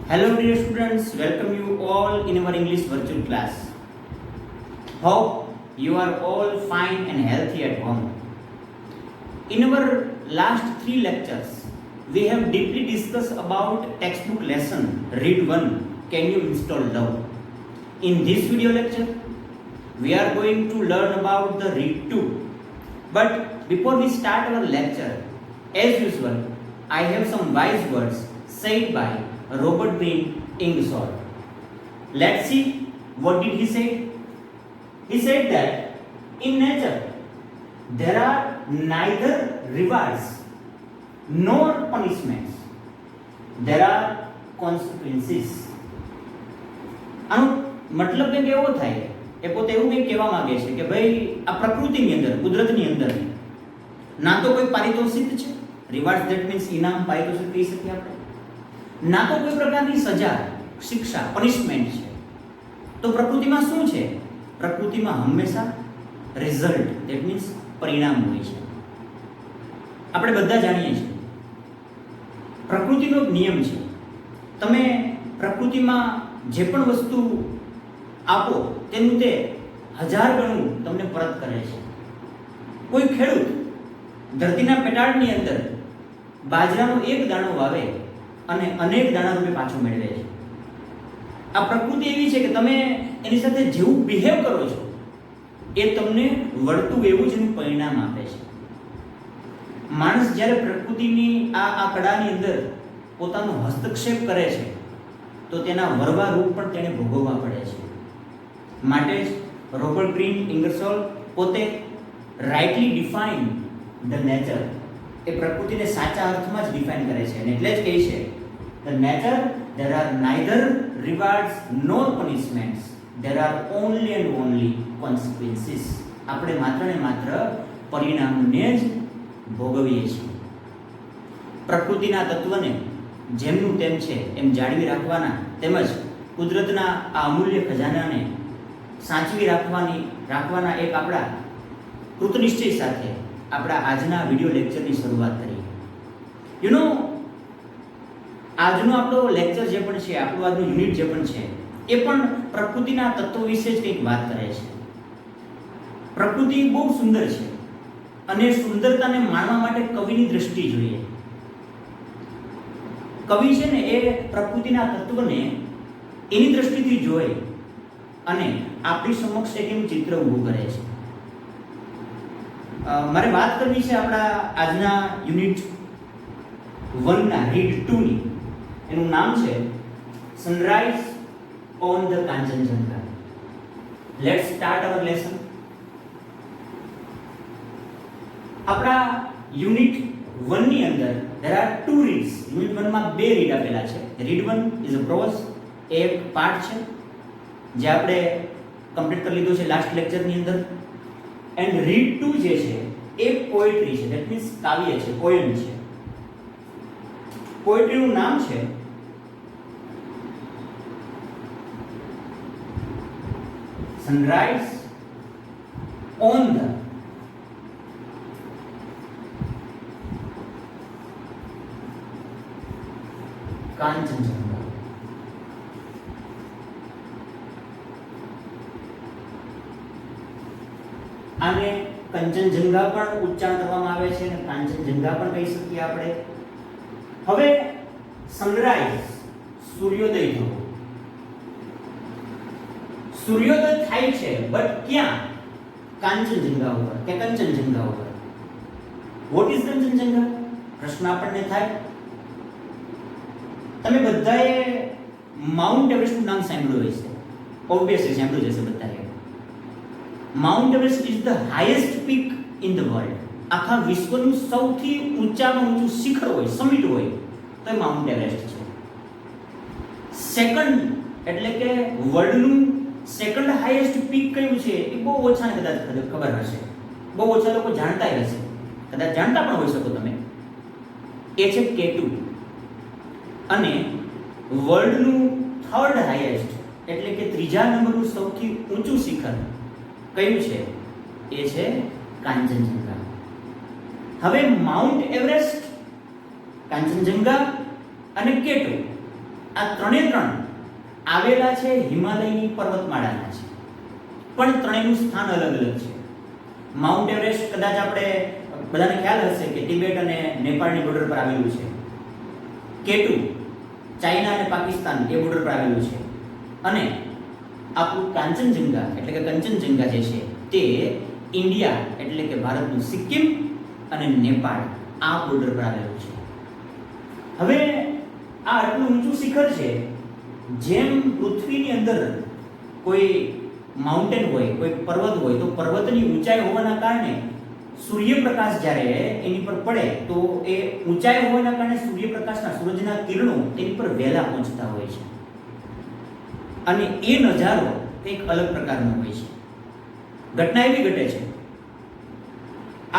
Hello dear students, welcome you all in our English virtual class. Hope you are all fine and healthy at home. In our last 3 lectures, we have deeply discussed about textbook lesson Read 1, Can You Install Love? In this video lecture, we are going to learn about the Read 2. But before we start our lecture, as usual, I have some wise words said by Robert Greene Ingersoll. Let's see what did he say. He said that in nature there are neither rewards nor punishments. There are consequences. આનો મતલબ કંઈક એવો થાય એ પોતે એવું કંઈક કહેવા માંગે છે કે ભાઈ આ પ્રકૃતિની અંદર કુદરતની અંદર ના તો કોઈ પારિતોષિક છે, રિવાર્ડ ધેટ મીન્સ ઇનામ પારિતોષિક કહી શકીએ આપણે, ના તો કોઈ પ્રકારની સજા શિક્ષા પનિશમેન્ટ છે. તો પ્રકૃતિમાં શું છે? પ્રકૃતિમાં હંમેશા રિઝલ્ટ ધેટ મીન્સ પરિણામ હોય છે. આપણે બધા જાણીએ છીએ પ્રકૃતિનો એક નિયમ છે, તમે પ્રકૃતિમાં જે પણ વસ્તુ આપો તેનું તે 1000 ગણું તમને પરત કરે છે. કોઈ ખેડૂત ધરતીના પેટાળની અંદર બાજરાનો એક દાણો વાવે અને અનેક દાણા રૂપે પાછું મેળવે છે. આ પ્રકૃતિ એવી છે કે તમે એની સાથે જેવું બિહેવ કરો છો એ તમને વળતું એવું જ એનું પરિણામ આપે છે. માણસ જ્યારે પ્રકૃતિની આ કળાની અંદર પોતાનો હસ્તક્ષેપ કરે છે તો તેના વરવા રૂપ પણ તેને ભોગવવા પડે છે. માટે જ રોબર્ટ ગ્રીન ઇંગરસોલ પોતે રાઇટલી ડિફાઇન ધ નેચર, એ પ્રકૃતિને સાચા અર્થમાં જ ડિફાઇન કરે છે અને એટલે જ કહે છે the nature there are neither rewards nor punishments, there are only and only consequences. આપણે માત્ર ને માત્ર પરિણામને જ ભોગવીએ છીએ. પ્રકૃતિના તત્વને જેમનું તેમ છે એમ જાળવી રાખવાના તેમજ કુદરતના આ અમૂલ્ય ખજાનાને સાચવી રાખવાના એક આપણા કૃતનિશ્ચય સાથે આપણા આજના વિડીયો લેક્ચરની શરૂઆત કરીએ. યુ નો, આજનો આપણો લેક્ચર જે પણ છે, આપણું આજનું યુનિટ જે પણ છે એ પણ પ્રકૃતિના તત્વો વિશે જ કંઈક વાત કરે છે. પ્રકૃતિ બહુ સુંદર છે અને સુંદરતાને માણવા માટે કવિની દૃષ્ટિ જોઈએ. કવિ છે ને એ પ્રકૃતિના તત્વને એની દૃષ્ટિથી જોઈ અને આપણી સમક્ષ એક એનું ચિત્ર ઊભું કરે છે. મારે વાત કરવી છે આપણા આજના યુનિટ 1 ના રીડ 2 ની. એનું નામ છે sunrise on the Kanchenjunga. Let's start our lesson. આપણા યુનિટ 1 ની અંદર there are 2 reads. યુનિટ 1 માં 2 રીડ આપેલા છે. રીડ 1 ઇઝ અ પ્રોઝ, એક પાર્ટ છે જે આપણે કમ્પ્લીટ કરી લીધો છે લાસ્ટ લેક્ચરની અંદર. એન્ડ રીડ 2 જે છે એ પોએટ્રી છે, ધેટ મીન્સ કાવ્ય છે, પોએમ છે. પોએટ્રીનું નામ છે સનરાઈઝ ઓન ધ કાંચનજંગા. આને કંચનજંગા પણ ઉચ્ચારણ કરવામાં આવે છે અને કાંચનજંગા પણ કહી શકીએ આપણે. હવે સનરાઈઝ સૂર્યોદય થવો. સૂર્યોદય થાય છે બટ ક્યાં? કાંચનજંગા ઉપર કે કંચનજંગા ઉપર. What is Kanchenjunga? પ્રશ્ન આપણને થાય. તમે બધાએ માઉન્ટ એવરેસ્ટનું નામ સાંભળ્યું હશે, ઓબ્વિયસલી સાંભળ્યું હશે બધાએ. Mount Everest is the highest peak in the world. આખા વિશ્વનું સૌથી ઊંચામાં ઊંચું શિખર હોય, સમિટ હોય તો એ માઉન્ટ એવરેસ્ટ છે. સેકન્ડ એટલે કે વર્લ્ડનું સેકન્ડ હાઈએસ્ટ પીક કયું છે એ બહુ ઓછાને કદાચ ખબર હશે, બહુ ઓછા લોકો જાણતા હશે, કદાચ જાણતા પણ હોઈ શકો તમે. એ છે K2. અને વર્લ્ડનું થર્ડ હાઈએસ્ટ એટલે કે ત્રીજા નંબરનું સૌથી ઊંચું શિખર કયું છે? એ છે કાંચનજંગા. હવે માઉન્ટ એવરેસ્ટ, કાંચનજંગા અને K2 આ ત્રણ આવેલા છે હિમાલયની પર્વતમાળાના છે, પણ ત્રણેયનું સ્થાન અલગ અલગ છે. માઉન્ટ એવરેસ્ટ કદાચ આપણે બધાને ખ્યાલ હશે કે તિબેટ અને નેપાળની બોર્ડર પર આવેલું છે. K2 ચાઇના અને પાકિસ્તાન એ બોર્ડર પર આવેલું છે. અને આપણું કાંચનજંગા એટલે કે કંચનજંગા જે છે તે ઇન્ડિયા એટલે કે ભારતનું સિક્કિમ અને નેપાળ આ બોર્ડર પર આવેલું છે. હવે આ આટલું ઊંચું શિખર છે. જેમ પૃથ્વીની અંદર કોઈ માઉન્ટેન હોય, કોઈ પર્વત હોય, તો પર્વતની ઊંચાઈ હોવાના કારણે સૂર્યપ્રકાશ જ્યારે એની પર પડે તો એ ઊંચાઈ હોવાના કારણે સૂર્યપ્રકાશના સૂરજના કિરણો તેની પર વહેલા પહોંચતા હોય છે અને એ નજારો એક અલગ પ્રકારનો હોય છે. ઘટના એવી ઘટે છે,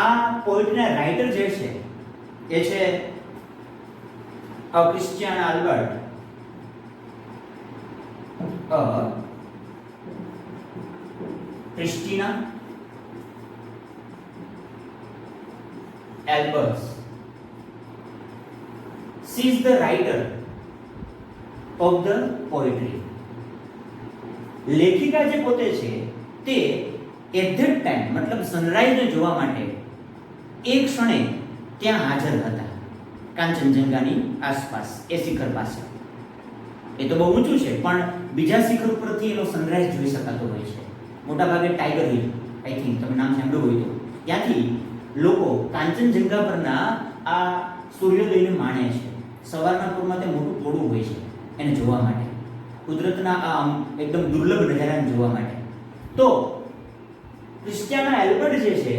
આ પોએટ્રીના રાઇટર જે છે એ છે Christiana Albert Christina Albers. She is the writer of the poetry. લેખિકા જે પોતે છે તે એટ ધેટ ટાઈમ મતલબ સનરાઈઝને જોવા માટે એક ક્ષણે ત્યાં હાજર હતા કાંચનજંગાની આસપાસ એ શિખર પાસે. એ તો બહુ ઊંચું છે પણ બીજા શિખર ઉપરથી એનો સનરાઈઝ જોઈ શકાતો હોય છે. મોટાભાગે ટાઈગર હિલ, આઈ થિંક તમે નામ સાંભળ્યું હોય તો, ત્યાંથી લોકો કાંચનજંગા પરના આ સૂર્યોદયને માણે છે. સવારના પૂરમાં તે મોટું ટોળું હોય છે એને જોવા માટે, કુદરતના આ એકદમ દુર્લભ નજારાને જોવા માટે. તો ક્રિસ્ટિયાના એલ્બર્ટ જે છે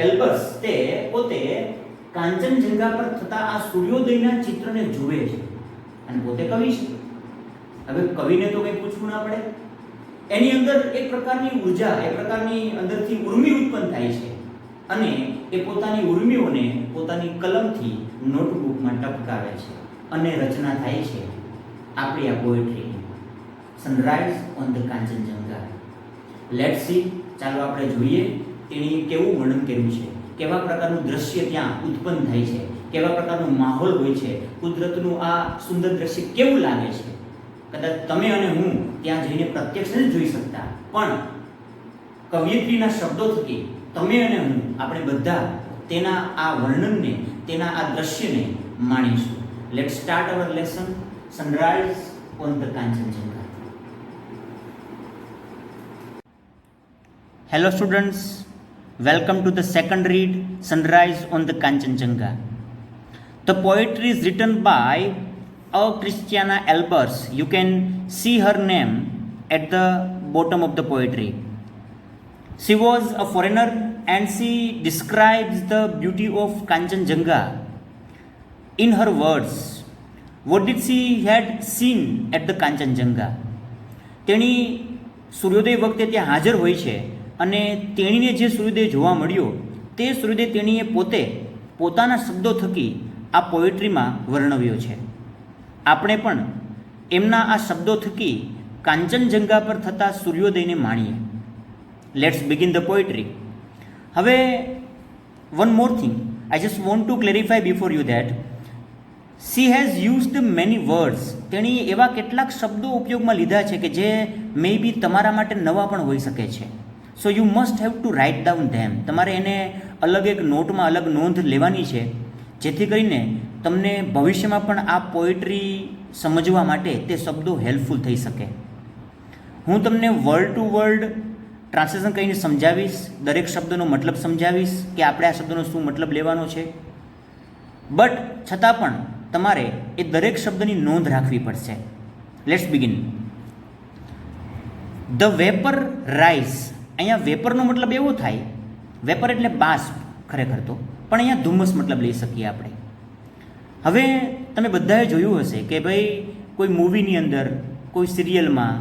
એલ્બર્સ તે પોતે કાંચનજંગા પર થતા આ સૂર્યોદયના ચિત્રને જુએ છે અને પોતે કવિ છે. હવે કવિને તો કંઈ પૂછવું ના પડે. એની અંદર એક પ્રકારની ઉર્જા, એક પ્રકારની અંદરથી ઉર્મિ ઉત્પન્ન થાય છે અને એ પોતાની ઉર્મિઓને પોતાની કલમથી નોટબુકમાં ટપકાવે છે અને રચના થાય છે આપણી આ poetry sunrise on the Kanchenjunga. Let's see, ચાલો આપણે જોઈએ તેણે કેવું વર્ણન કર્યું છે, કેવા પ્રકારનું દ્રશ્ય ત્યાં ઉત્પન્ન થાય છે, કેવા પ્રકારનો માહોલ હોય છે, કુદરતનું આ સુંદર દ્રશ્ય કેવું લાગે છે. કદાચ તમે અને હું ત્યાં જઈને પ્રત્યક્ષ નથી જોઈ શકતા, પણ કવિયત્રીના શબ્દો થકી તમે અને હું આપણે બધા તેના આ વર્ણનને, તેના આ દ્રશ્યને માણીશું. Let's start our lesson sunrise on the Kanchenjunga. Hello students, welcome to the second read sunrise on the Kanchenjunga. The poetry is written by Christiana Albers. You can see her name at the bottom of the poetry. She was a foreigner and she describes the beauty of Kanchenjunga in her words. What did she had seen at the Kanchenjunga? તેણી સૂર્યોદય વખતે ત્યાં હાજર હોય છે અને તેણીને જે સૂર્યોદય જોવા મળ્યો તે સૂર્યોદય તેણીએ પોતે પોતાના શબ્દો થકી આ પોએટ્રીમાં વર્ણવ્યો છે. આપણે પણ એમના આ શબ્દો થકી કાંચનજંગા પર થતા સૂર્યોદયને માણીએ. Let's begin the poetry. હવે one more thing I just want to clarify before you that she has used many words. તેણીએ એવા કેટલાક શબ્દો ઉપયોગમાં લીધા છે કે જે મે બી તમારા માટે નવા પણ હોઈ શકે છે. So you must have to write down them. તમારે એને અલગ એક નોટમાં અલગ નોંધ લેવાની છે જેથી કરીને તમને ભવિષ્યમાં પણ આ પોએટ્રી સમજવા માટે તે શબ્દો હેલ્પફુલ થઈ શકે. હું તમને વર્ડ ટુ વર્ડ ટ્રાન્સલેશન કરીને સમજાવીશ, દરેક શબ્દનો મતલબ સમજાવીશ કે આપણે આ શબ્દનો શું મતલબ લેવાનો છે. બટ છતાં પણ તમારે એ દરેક શબ્દની નોંધ રાખવી પડશે. Let's begin. The vapour rise. અહીંયા વેપરનો મતલબ એવો થાય, વેપર એટલે બાષ્પ ખરેખર તો, પણ અહીંયા ધુમ્મસ મતલબ લઈ શકીએ આપણે. હવે તમે બધાએ જોયું હશે કે ભાઈ કોઈ મૂવીની અંદર, કોઈ સિરિયલમાં,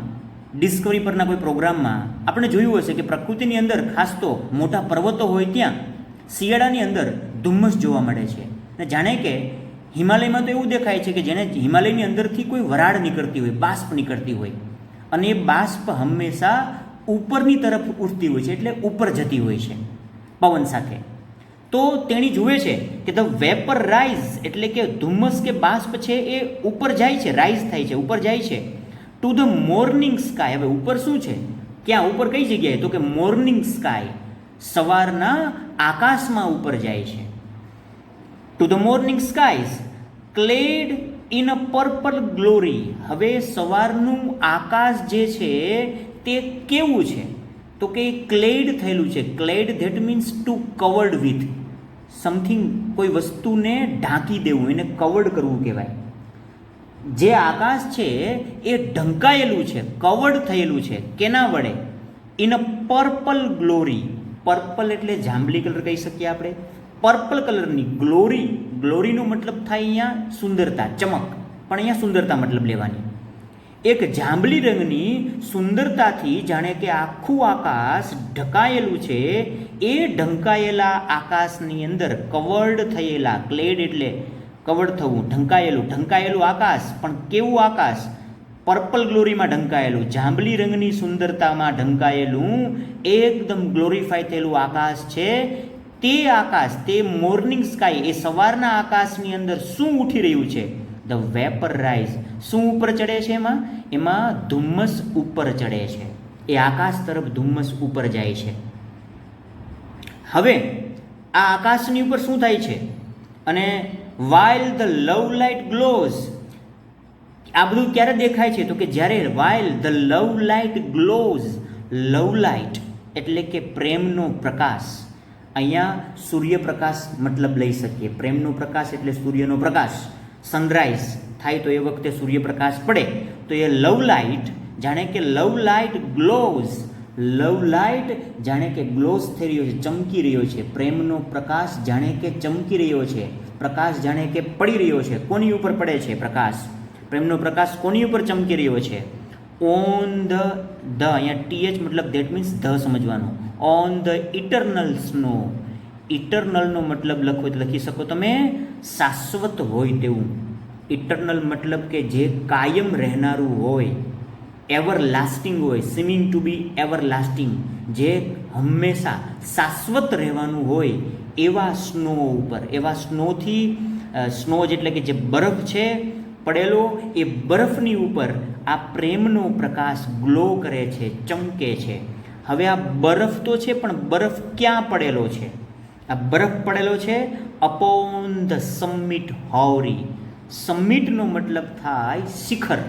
ડિસ્કવરી પરના કોઈ પ્રોગ્રામમાં આપણે જોયું હશે કે પ્રકૃતિની અંદર ખાસ તો મોટા પર્વતો હોય ત્યાં શિયાળાની અંદર ધુમ્મસ જોવા મળે છે. ને જાણે કે હિમાલયમાં તો એવું દેખાય છે કે જેને હિમાલયની અંદરથી કોઈ વરાળ નીકળતી હોય, બાષ્પ નીકળતી હોય અને એ બાષ્પ હંમેશા ઉપરની તરફ ઉઠતી હોય છે, એટલે ઉપર જતી હોય છે પવન સાથે. તો તેણી જુએ છે કે ધ વેપર રાઇઝ એટલે કે ધુમ્મસ કે બાષ્પ છે એ ઉપર જાય છે, રાઇઝ થાય છે, ઉપર જાય છે ટુ ધ મોર્નિંગ સ્કાય. હવે ઉપર શું છે, ક્યાં ઉપર, કઈ જગ્યાએ, તો કે મોર્નિંગ સ્કાય, સવારના આકાશમાં ઉપર જાય છે. To the morning skies clad in a purple glory. હવે સવારનું આકાશ જે છે તે કેવું છે, તો કે ક્લેડ થયેલું છે. Clad that means to covered with something, કોઈ વસ્તુને ઢાંકી દેવું, એને કવર્ડ કરવું કહેવાય. જે આકાશ છે એ ઢંકાયેલું છે, કવર્ડ થયેલું છે. કેના વડે? In a purple glory. Purple એટલે જાંબલી કલર કહી શકીએ આપણે. પર્પલ કલરની ગ્લોરી, ગ્લોરીનો મતલબ થાય અહીંયા સુંદરતા, ચમક, પણ અહીંયા સુંદરતા મતલબ લેવાની. એક જાંબલી રંગની સુંદરતાથી જાણે કે આખું આકાશ ઢંકાયેલું છે. એ ઢંકાયેલા આકાશની અંદર કવર્ડ થયેલા, ક્લેડ એટલે કવર્ડ થવું, ઢંકાયેલું આકાશ, પણ કેવું આકાશ? પર્પલ ગ્લોરીમાં ઢંકાયેલું, જાંબલી રંગની સુંદરતામાં ઢંકાયેલું, એકદમ ગ્લોરીફાય થયેલું આકાશ છે. તે આકાશ, તે મોર્નિંગ સ્કાય, એ સવારના આકાશની અંદર શું ઉઠી રહ્યું છે? The vapour rise. શું ઉપર ચડે છે? એમાં ધુમ્મસ ઉપર ચડે છે. એ આકાશ તરફ ધુમ્મસ ઉપર જાય છે. હવે આ આકાશની ઉપર શું થાય છે? અને while the love light glows. આ બધું ક્યારે દેખાય છે? તો કે જ્યારે while the love light glows. Love light એટલે કે પ્રેમનો પ્રકાશ. અહીંયા સૂર્યપ્રકાશ મતલબ લઈ શકીએ. પ્રેમનો પ્રકાશ એટલે સૂર્યનો પ્રકાશ. સનરાઈઝ થાય તો એ વખતે સૂર્યપ્રકાશ પડે તો એ લવ લાઇટ, જાણે કે લવ લાઇટ ગ્લોઝ. લવ લાઇટ જાણે કે ગ્લોઝ થઈ રહ્યો છે, ચમકી રહ્યો છે. પ્રેમનો પ્રકાશ જાણે કે ચમકી રહ્યો છે, પ્રકાશ જાણે કે પડી રહ્યો છે. કોની ઉપર પડે છે પ્રકાશ? પ્રેમનો પ્રકાશ કોની ઉપર ચમકી રહ્યો છે? ઓન ધ, અહીંયા ટીએચ મતલબ ધેટ મીન્સ ધ સમજવાનું. On the eternal snow. ઇટરનલનો મતલબ લખો તો લખી શકો તમે શાશ્વત હોય તેવું. ઇટરનલ મતલબ કે જે કાયમ રહેનારું હોય, એવર લાસ્ટિંગ હોય. સીમિંગ ટુ બી એવર લાસ્ટિંગ, જે હંમેશા શાશ્વત રહેવાનું હોય એવા સ્નો ઉપર, એવા સ્નોથી, સ્નો એટલે કે જે બરફ છે પડેલો, એ બરફની ઉપર આ પ્રેમનો પ્રકાશ ગ્લો કરે છે, ચમકે છે. હવે આ બરફ તો છે, પણ બરફ ક્યાં પડેલો છે? આ બરફ પડેલો છે અપોન ધ સમિટ હોરી. સમિટનો મતલબ થાય શિખર,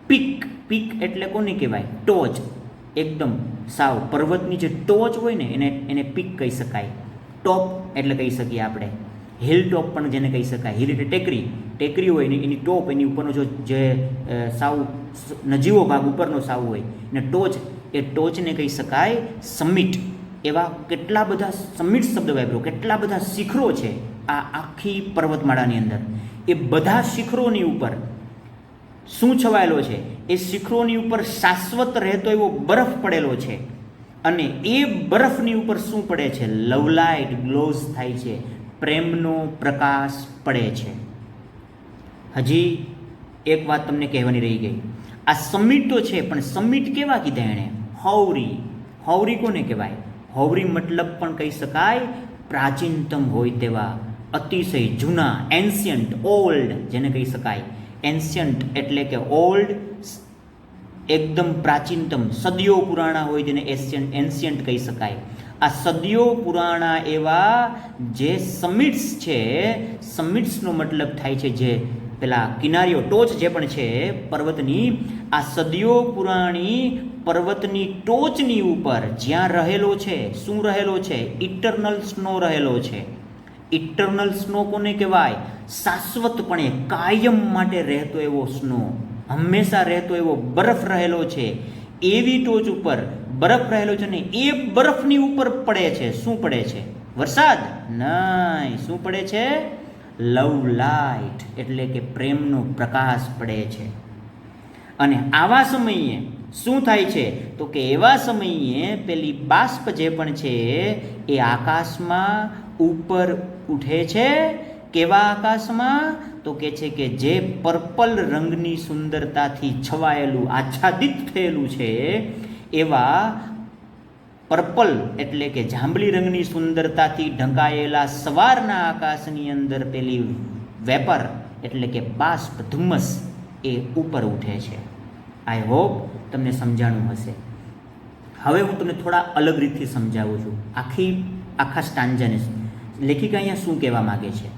પીક. પીક એટલે કોને કહેવાય? ટોચ. એકદમ સાવ પર્વતની જે ટોચ હોય ને એને પીક કહી શકાય. ટોપ એટલે કહી શકીએ આપણે. હિલ ટોપ પણ જેને કહી શકાય. હિલ એટલે ટેકરી, ટેકરી હોય એની ટોપ, એની ઉપરનો જે સાવ નજીવો ભાગ ઉપરનો સાવ હોય એને ટોચ, એ ટોચને કહી શકાય સમિટ. એવા કેટલા બધા સમિટ શબ્દ વાપર્યો, કેટલા બધા શિખરો છે આ આખી પર્વતમાળાની અંદર. એ બધા શિખરોની ઉપર શું છવાયેલો છે? એ શિખરોની ઉપર શાશ્વત રહેતો એવો બરફ પડેલો છે. અને એ બરફની ઉપર શું પડે છે? લવ લાઇટ ગ્લોઝ થાય છે, પ્રેમનો પ્રકાશ પડે છે. હજી એક વાત તમને કહેવાની રહી ગઈ. આ સમિટ તો છે, પણ સમિટ કેવા કીધા એણે? હૌરી. હૌરી કોને કહેવાય? હૌરી મતલબ પણ કહી શકાય પ્રાચીનતમ હોય તેવા, અતિશય જૂના, એન્શિયન્ટ, ઓલ્ડ જેને કહી શકાય. એન્શિયન્ટ એટલે કે ઓલ્ડ, એકદમ પ્રાચીનતમ, સદીઓ પુરાણા હોય તેને એન્શિયન્ટ કહી શકાય. આ સદીઓ પુરાણા એવા જે સમિટ્સ છે, સમિટ્સનો મતલબ થાય છે જે પેલા કિનારીઓ, ટોચ જે પણ છે પર્વતની, આ સદીઓ પુરાણી પર્વતની ટોચની ઉપર જ્યાં રહેલો છે, શું રહેલો છે? ઇટરનલ સ્નો રહેલો છે. ઇટરનલ સ્નો કોને કહેવાય? શાશ્વતપણે કાયમ માટે રહેતો એવો સ્નો, હંમેશા રહેતો એવો બરફ રહેલો છે. એવી ટોચ ઉપર બરફ રહેલો છે ને એ બરફની ઉપર પડે છે. શું પડે છે? વરસાદ? નહીં. શું પડે છે? લવ લાઇટ એટલે કે પ્રેમનો પ્રકાશ પડે છે. અને આવા સમયે શું થાય છે? તો કે એવા સમયે પેલી બાષ્પ જે પણ છે એ આકાશમાં ઉપર ઉઠે છે. કેવા આકાશમાં? તો કે છે કે જે પર્પલ રંગની સુંદરતાથી છવાયેલું, આચ્છાદિત થયેલું છે એવા પર્પલ એટલે કે જાંબલી રંગની સુંદરતાથી ઢંકાયેલા સવારના આકાશની અંદર પેલી વેપર એટલે કે બાષ્પ ધુમ્મસ એ ઉપર ઉઠે છે. આઈ હોપ તમને સમજાણું હશે. હવે હું તમને થોડા અલગ રીતથી સમજાવું છું આખા સ્ટાન્જાને. લેખિકા અહીંયા શું કહેવા માગે છે?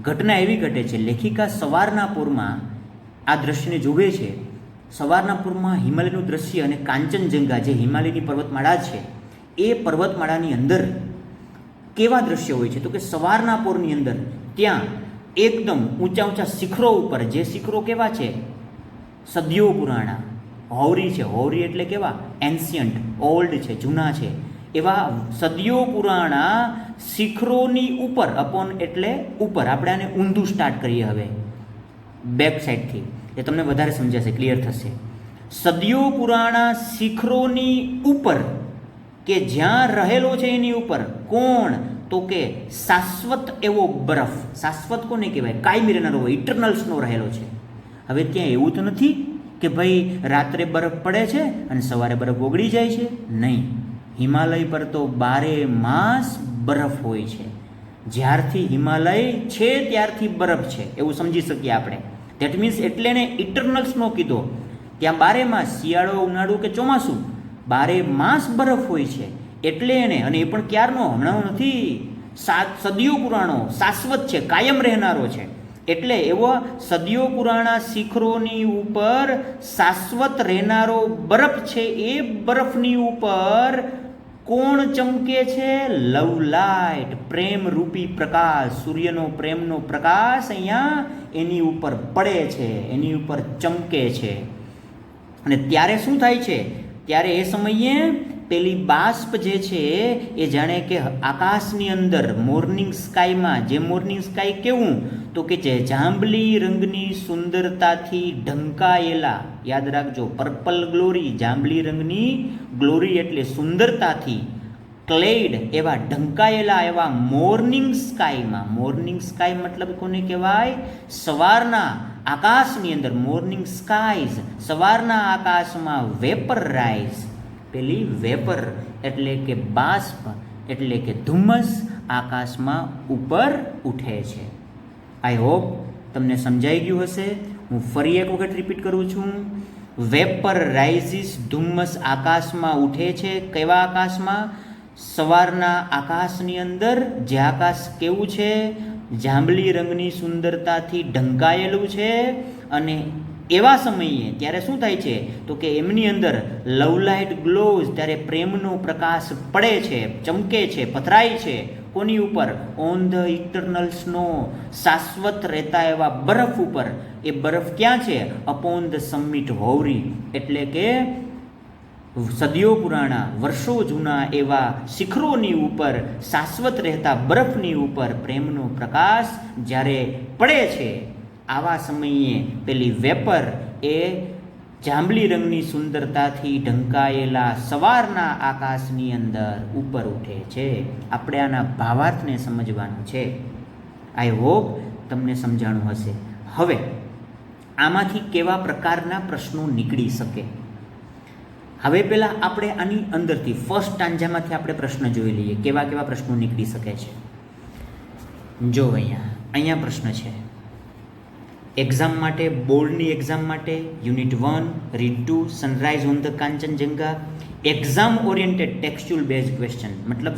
ઘટના એવી ઘટે છે, લેખિકા સવારના પૂરમાં આ દ્રશ્યને જુએ છે. સવારના પૂરમાં હિમાલયનું દ્રશ્ય અને કાંચનજંઘા જે હિમાલયની પર્વતમાળા છે એ પર્વતમાળાની અંદર કેવા દ્રશ્ય હોય છે? તો કે સવારના પૂરની અંદર ત્યાં એકદમ ઊંચા ઊંચા શિખરો ઉપર, જે શિખરો કેવા છે? સદીઓ પુરાણા, હોવરી છે. હોવરી એટલે કેવા? એન્શિયન્ટ, ઓલ્ડ છે, જૂના છે. એવા સદીઓ પુરાણા શિખરોની ઉપર, અપોન એટલે ઉપર. આપણે આને ઊંધું સ્ટાર્ટ કરીએ હવે બેક સાઈડથી, એ તમને વધારે સમજાશે, ક્લિયર થશે. સદીઓ પુરાણા શિખરોની ઉપર કે જ્યાં રહેલો છે એની ઉપર કોણ? તો કે શાશ્વત એવો બરફ. શાશ્વત કોને કહેવાય? કાયમી રહેનારો હોય, ઇટરનલ સ્નો રહેલો છે. હવે ત્યાં એવું તો નથી કે ભાઈ રાત્રે બરફ પડે છે અને સવારે બરફ ઓગળી જાય છે. નહીં, હિમાલય પર તો 12 માસ બરફ હોય છે. જ્યારથી હિમાલય છે ત્યારથી બરફ છે, એવું સમજી શકીએ આપણે. ધેટ મીન્સ એટલે એને ઇટરનલ સ્નો કીધો. ત્યાં 12 માસ, શિયાળો, ઉનાળો કે ચોમાસું, 12 માસ બરફ હોય છે. એટલે એને, અને એ પણ ક્યારનો, હમણાં નથી, સદીઓ પુરાણો, શાશ્વત છે, કાયમ રહેનારો છે. એટલે એવો સદીઓ પુરાણા શિખરોની ઉપર શાશ્વત રહેનારો બરફ છે. એ બરફની ઉપર કોણ ચમકે છે? લવ લાઇટ, પ્રેમ રૂપી પ્રકાશ, સૂર્યનો પ્રેમનો પ્રકાશ અહીંયા એની ઉપર પડે છે, એની ઉપર ચમકે છે. અને ત્યારે શું થાય છે? ત્યારે એ સમયે પેલી બાષ્પ જે છે એ જાણે કે આકાશની અંદર મોર્નિંગ સ્કાયમાં, જે મોર્નિંગ સ્કાય કેવું? તો કે જે જાંબલી રંગની સુંદરતાથી ઢંકાયેલા, યાદ રાખજો, પર્પલ ગ્લોરી, જાંબલી રંગની ગ્લોરી એટલે સુંદરતાથી ક્લેડ એવા ઢંકાયેલા એવા મોર્નિંગ સ્કાયમાં. મોર્નિંગ સ્કાય મતલબ કોને કહેવાય? સવારના આકાશની અંદર, મોર્નિંગ સ્કાયઝ, સવારના આકાશમાં વેપર રાઇઝ, પેલી વેપર એટલે કે બાષ્પ એટલે કે ધુમ્મસ આકાશમાં ઉપર ઉઠે છે. આઈ હોપ તમને સમજાઈ ગયું હશે. હું ફરી એક વખત રિપીટ કરું છું. વેપર રાઇઝિસ, ધુમ્મસ આકાશમાં ઉઠે છે. કેવા આકાશમાં? સવારના આકાશની અંદર. જે આકાશ કેવું છે? જાંબલી રંગની સુંદરતાથી ઢંકાયેલું છે. અને એવા સમયે ત્યારે શું થાય છે? તો કે એમની અંદર લવ લાઇટ ગ્લોઝ, ત્યારે પ્રેમનો પ્રકાશ પડે છે, ચમકે છે, પથરાય છે. કોની ઉપર? ઓન ધ ઇટરનલ સ્નો, શાશ્વત રહેતા એવા બરફ ઉપર. એ બરફ ક્યાં છે? અપોન ધ સમિટ હોવરી એટલે કે સદીઓ પુરાણા, વર્ષો જૂના એવા શિખરોની ઉપર, શાશ્વત રહેતા બરફની ઉપર પ્રેમનો પ્રકાશ જ્યારે પડે છે, આવા સમયે પેલી વેપર એ જાંબલી રંગની સુંદરતાથી ઢંકાયેલા સવારના આકાશની અંદર ઉપર ઉઠે છે. આપણે આના ભાવાર્થને સમજવાનું છે. આઈ હોપ તમને સમજાણું હશે. હવે આમાંથી કેવા પ્રકારના પ્રશ્નો નીકળી શકે? હવે પહેલાં આપણે આની અંદરથી ફર્સ્ટ સ્ટાન્જામાંથી આપણે પ્રશ્ન જોઈ લઈએ, કેવા કેવા પ્રશ્નો નીકળી શકે છે. જો અહીંયા પ્રશ્ન છે. એક્ઝામ માટે, બોર્ડની એક્ઝામ માટે, unit 1, read 2, sunrise on the Kanchenjunga, exam oriented textual base question, મતલબ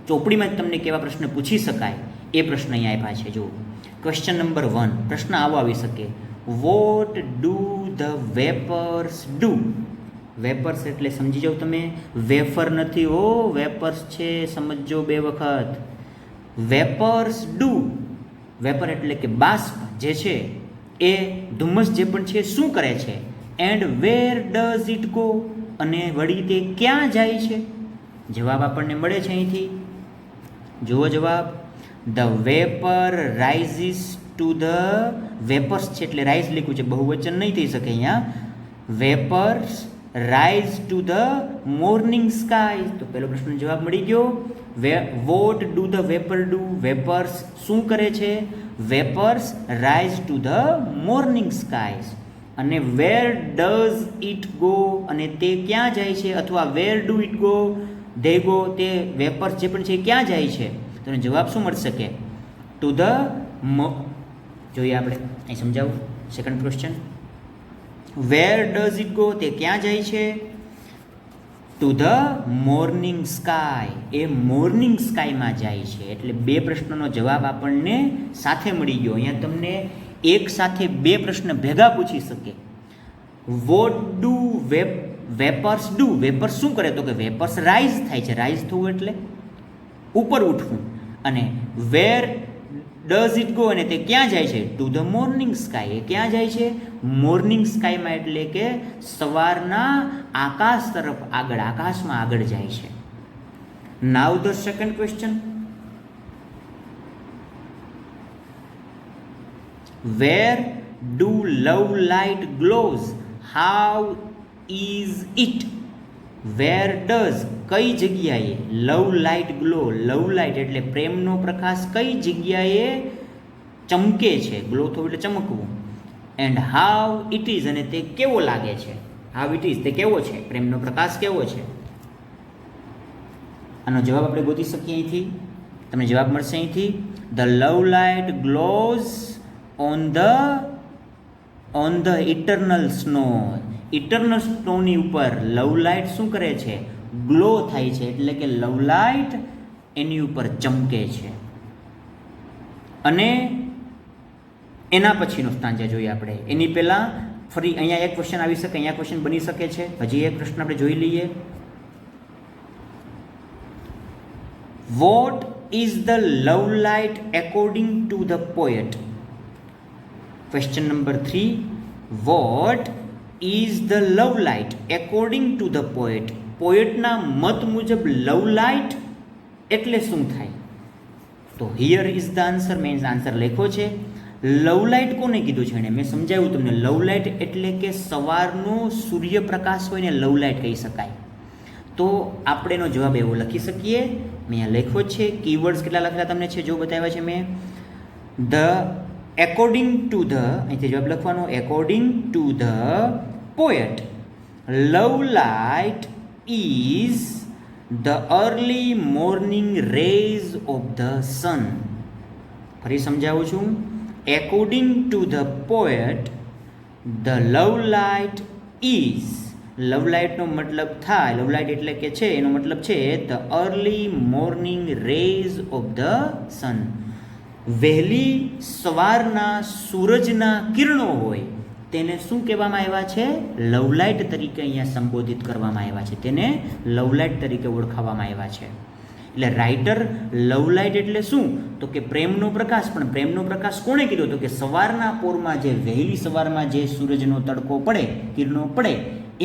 ચોપડીમાં જ તમને કેવા પ્રશ્ન પૂછી શકાય એ પ્રશ્ન અહીંયા આપ્યા છે. જુઓ, ક્વેશ્ચન નંબર 1, પ્રશ્ન આવો આવી શકે: what do the vapours do? Vapours એટલે સમજી જાઓ તમે, વેફર નથી હો, વેપર્સ છે, સમજો બે વખત. વેપર્સ ડુ, વેપર એટલે કે બાષ્પ જે છે એ ધુમ્મસ જે પણ છે શું કરે છે? And where does it go, અને વળી તે ક્યાં જાય છે? જવાબ આપણને મળે છે અહીંથી. જુઓ જવાબ: the vapour rises to the, vapours છે એટલે રાઇઝ લખ્યું છે, બહુવચન નહીં થઈ શકે અહીંયા. Vapours rise two the morning sky. તો પહેલો પ્રશ્નનો જવાબ મળી ગયો. What do the vapour do, vapours શું કરે છે? Vapours rise two the morning sky. અને વેર ડઝ ઇટ ગો, અને તે ક્યાં જાય છે, અથવા where do it go, they go, તે વેપર્સ જે પણ છે એ ક્યાં જાય છે? તો જવાબ શું મળશે કે ટુ ધ જોઈએ આપણે અહીં સમજાવું. Second question, where does it go, તે ક્યાં જાય છે? ટુ ધ મોર્નિંગ સ્કાય, એ મોર્નિંગ સ્કાયમાં જાય છે. એટલે બે પ્રશ્નનો જવાબ આપણને સાથે મળી ગયો. અહીંયા તમને એક સાથે બે પ્રશ્ન ભેગા પૂછી શકે. What do vapours do, vapours શું કરે? તો કે વેપર્સ રાઇઝ થાય છે. રાઇઝ થવું એટલે ઉપર ઉઠવું. અને વેર ડઝ ઇટ ગો, અને તે ક્યાં જાય છે? ટુ ધ મોર્નિંગ સ્કાય, એ ક્યાં જાય છે? મોર્નિંગ સ્કાયમાં, એટલે કે સવારના આકાશ તરફ આગળ, આકાશમાં આગળ જાય છે. નાઉ the second question, where do love light glows, how is it? Where does, કઈ જગ્યાએ, લવ લાઇટ ગ્લો, લવ લાઇટ એટલે પ્રેમનો પ્રકાશ કઈ જગ્યાએ ચમકે છે? ગ્લો થવું એટલે ચમકવું. એન્ડ હાઉ ઇટ ઇઝ, અને તે કેવો લાગે છે? હાઉ ઇટ ઇઝ, તે કેવો છે? પ્રેમનો પ્રકાશ કેવો છે? આનો જવાબ આપણે ગોતી શકીએ અહીંથી. તમને જવાબ મળશે અહીંથી, the love light glows on the eternal snow. Eternal સ્નોની ઉપર લવ લાઇટ શું કરે છે? ગ્લો થાય છે. એટલે કે લવ લાઇટ એની ઉપર ચમકે છે. અને એના પછીનો સ્ટાન્જા જોઈએ આપણે. એની પહેલાં ફરી અહીંયા એક ક્વેશ્ચન આવી શકે, અહીંયા ક્વેશ્ચન બની શકે છે. હજી એક પ્રશ્ન આપણે જોઈ લઈએ. What is the love light according to the poet? Question number 3, what is the love light according to the poet? પોએટના મત મુજબ લવ લાઇટ એટલે શું થાય? તો હિયર ઇઝ ધ આન્સર, મેં આન્સર લખ્યો છે. લવ લાઇટ કોને કીધું છે એને મેં સમજાવ્યું તમને. લવ લાઇટ એટલે કે સવારનો સૂર્યપ્રકાશ હોય ને લવ લાઇટ કહી શકાય. તો આપણે એનો જવાબ એવો લખી શકીએ. મેં અહીંયા લખ્યો છે. કીવર્ડ્સ કેટલા લખેલા તમને છે જો બતાવ્યા છે મેં. ધ એકોર્ડિંગ ટુ ધ, અહીંથી જવાબ લખવાનો, according to the poet love light is the early morning rays of the sun. ફરી સમજાવું છું. According to the poet the love light is, love લાઇટનો મતલબ થાય, લવ લાઇટ એટલે કે છે, એનો મતલબ છે the early morning rays of the sun. વહેલી સવારના સૂરજના કિરણો હોય તેને શું કહેવામાં આવ્યા છે? લવ લાઇટ તરીકે અહીંયા સંબોધિત કરવામાં આવ્યા છે. તેને લવ લાઇટ તરીકે ઓળખાવવામાં આવ્યા છે. એટલે રાઇટર લવ લાઇટ એટલે શું? તો કે પ્રેમનો પ્રકાશ. પણ પ્રેમનો પ્રકાશ કોણે કીધો? તો કે સવારના પોરમાં, જે વહેલી સવારમાં જે સૂરજનો તડકો પડે, કિરણો પડે,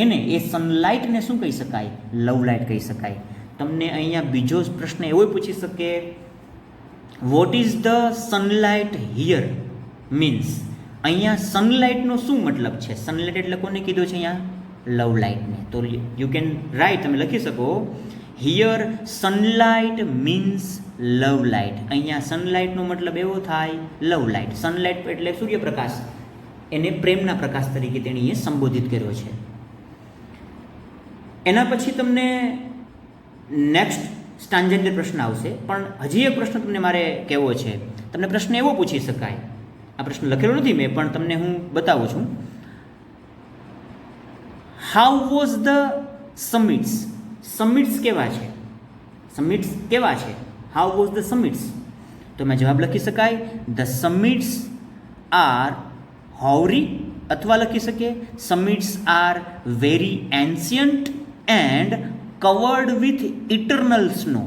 એને, એ સનલાઇટને શું કહી શકાય? લવ લાઇટ કહી શકાય. તમને અહીંયા બીજો પ્રશ્ન એવો પૂછી શકે, vote is the sunlight here? Means અહીંયા સનલાઇટનો શું મતલબ છે? સનલાઇટ એટલે કોને કીધું છે અહીંયા? લવ લાઇટને. તો યુ કેન રાઇટ, તમે લખી શકો, here sunlight means love light. અહીંયા સનલાઇટનો મતલબ એવો થાય લવ લાઇટ. સનલાઇટ એટલે સૂર્યપ્રકાશ, એને પ્રેમના પ્રકાશ તરીકે તેણીએ સંબોધિત કર્યો છે. એના પછી તમને નેક્સ્ટ સ્ટાન્જેન્ડર પ્રશ્ન આવશે. પણ હજી એક પ્રશ્ન તમને મારે કહેવો છે. તમને પ્રશ્ન એવો પૂછી શકાય, આ પ્રશ્ન લખેલો નથી મેં, પણ તમને હું બતાવું છું. How was the summits? Summits કેવા છે? સમિટ્સ કેવા છે? How was the summits? તો એમાં જવાબ લખી શકાય, ધ સમિટ્સ આર હોવરી, અથવા લખી શકીએ summits are very ancient and covered with eternal snow.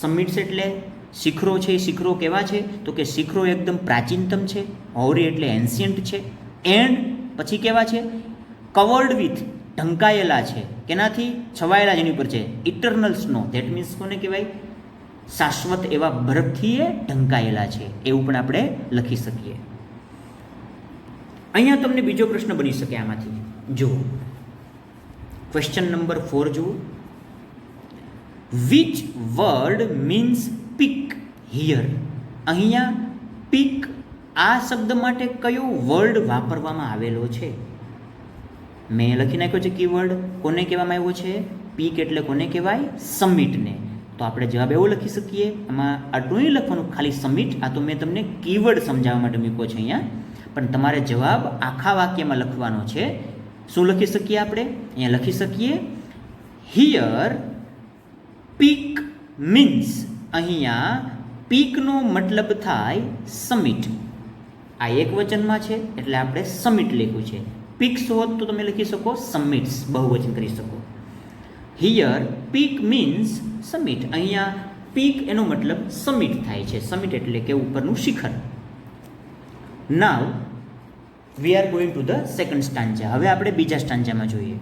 Summits એટલે શિખરો છે. એ શિખરો કેવા છે? તો કે શિખરો એકદમ પ્રાચીનતમ છે. હોવરી એટલે એન્શિયન્ટ છે. એન્ડ પછી કેવા છે? કવર્ડ વિથ, ઢંકાયેલા છે. કેનાથી? છવાયેલા જેની ઉપર છે. ઇટરનલ સ્નો, ધેટ મીન્સ કોને કહેવાય? શાશ્વત એવા બરફથી એ ઢંકાયેલા છે. એવું પણ આપણે લખી શકીએ. અહીંયા તમને બીજો પ્રશ્ન બની શકે આમાંથી. જુઓ ક્વેશ્ચન નંબર 4 જુઓ. Which word means peak here? અહીંયા પીક આ શબ્દ માટે કયો વર્ડ વાપરવામાં આવેલો છે? મેં લખી નાખ્યો છે કીવર્ડ. કોને કહેવામાં આવ્યો છે? પીક એટલે કોને કહેવાય? સમિટને. તો આપણે જવાબ એવો લખી શકીએ, આમાં આટલું નહીં લખવાનું, ખાલી સમિટ. આ તો મેં તમને કીવર્ડ સમજાવવા માટે મૂક્યો છે અહીંયા, પણ તમારે જવાબ આખા વાક્યમાં લખવાનો છે. શું લખી શકીએ આપણે? અહીંયા લખી શકીએ હિયર પીક મીન્સ. અહીંયા પીકનો મતલબ થાય સમિટ. આ એક વચનમાં છે એટલે આપણે સમિટ લખ્યું છે. પીક્સ હોત તો તમે લખી શકો સમિટ્સ, બહુવચન કરી શકો. Here peak means summit. અહીંયા પીક એનો મતલબ સમિટ થાય છે. સમિટ એટલે કે ઉપરનું શિખર. Now we are going to the second stanza. હવે આપણે બીજા સ્ટાન્જામાં જોઈએ.